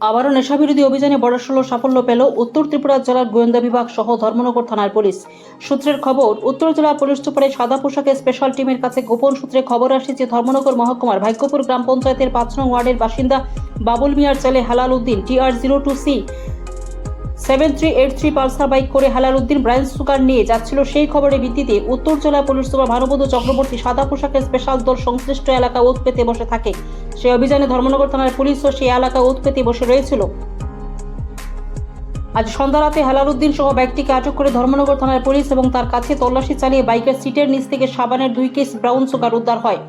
আবারও নেশাবিরোধী অভিযানে বড়সড় সাফল্য পেল উত্তর ত্রিপুরা জেলার গোয়েন্দা বিভাগ সহ ধর্মনগর থানার পুলিশ। সূত্রের খবর, উত্তর জেলা পুলিশ সুপারে সাদা পোশাকে স্পেশাল টিমের কাছে গোপন সূত্রে খবর আসে যে ধর্মনগর মহকুমার ভাগ্যপুর গ্রাম পঞ্চায়েতের 5 নং ওয়ার্ডের বাসিন্দা বাবুল মিয়ার ছেলে Helal Uddin TR02C 7383 Pulsar bike করে হেলাল উদ্দিন ব্রাঞ্চ সুগার নিয়ে যাচ্ছিল। সেই খবরের ভিত্তিতে উত্তর জেলা পুলিশ সুপার ভানুপদ চক্রবর্তী সাদা পোশাকের স্পেশাল দল সংশ্লিষ্ট এলাকা ওত পেতে বসে থাকে। সেই অভিযানে ধর্মনগর থানার পুলিশও সেই এলাকা ওত পেতে বসে রয়েছিল। আজ সন্ধ্যা রাতে হেলাল উদ্দিন সহ ব্যক্তিকে আটক করে ধর্মনগর থানার পুলিশ এবং তার কাছে তল্লাশি চালিয়ে বাইকের সিটের নিচ থেকে সাবানের 2 কেস ব্রাউন সুগার উদ্ধার হয়।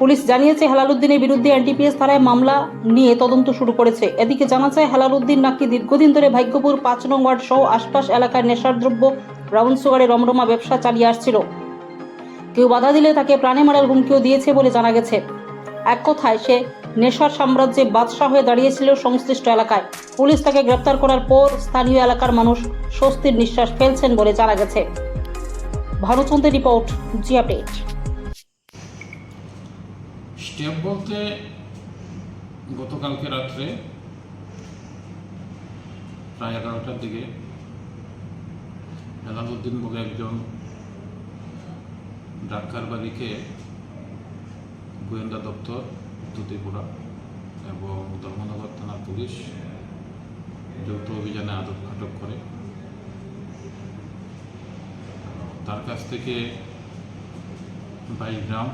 পুলিশ জানিয়েছে হেলাল উদ্দিনের বিরুদ্ধে NDPS ধারায় মামলা নিয়ে তদন্ত শুরু করেছে। এদিকে জানা যায় হেলাল উদ্দিন নাকি দীর্ঘদিন ধরে ভাগ্যপুর 5 নং ওয়ার্ড সহ আশপাশ এলাকায় নেশার দ্রব্য ব্রাউন সুগারের রমরমা ব্যবসা চালিয়ে আসছিল। কেউ বাধা দিলে তাকে প্রাণে মারার হুমকিও দিয়েছে বলে জানা গেছে। এক কথায় সে নেশার সাম্রাজ্যে বাদশা হয়ে দাঁড়িয়েছিল সংশ্লিষ্ট এলাকায়। পুলিশ তাকে গ্রেপ্তার করার পর স্থানীয় এলাকার মানুষ স্বস্তির নিঃশ্বাস ফেলছেন বলে জানা গেছে। ভানুচন্দ্রের রিপোর্ট, জি আপডেট। স্টেপ বলতে গতকালকে রাত্রে প্রায় 11টার দিকে হেলাল উদ্দিন বলে একজন ড্রাগ কারবারিকে গোয়েন্দা দপ্তর উত্তর ত্রিপুরা এবং ধর্মনগর থানার পুলিশ যৌথ অভিযানে আটক করে। তার কাছ থেকে 22 গ্রাম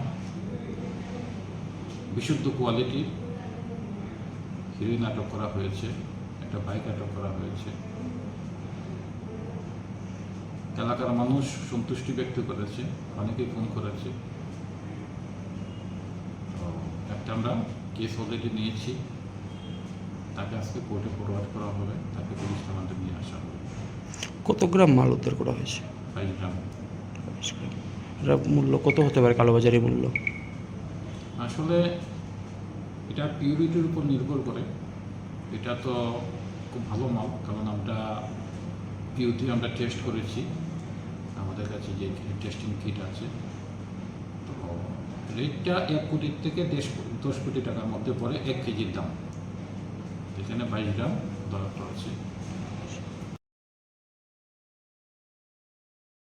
বিশুদ্ধ কোয়ালিটির হিরোইন আটক করা হয়েছে, একটা বাইক আটক করা হয়েছে। এলাকার মানুষ সন্তুষ্টি ব্যক্ত করেছে, অনেকেই ফোন করেছে। তো একটা আমরা কেস অলরেডি নিয়েছি, তাকে আজকে কোর্টে ফরওয়ার্ড করা হবে, তাকে পুলিশ রিমান্ডে নিয়ে আসা হবে। কত গ্রাম মাল উদ্ধার করা হয়েছে? 22 গ্রাম। এর মূল্য কত হতে পারে, কালোবাজারি মূল্য? আসলে এটা পিউরিটির উপর নির্ভর করে। এটা তো খুব ভালো মাল, কারণ আমরা পিউরিটি আমরা টেস্ট করেছি, আমাদের কাছে যে টেস্টিং কিট আছে। তো রেটটা 1 কোটি থেকে 10 কোটি টাকার মধ্যে পড়ে 1 কেজির দাম। এখানে 22 গ্রাম ধরা পড়েছে।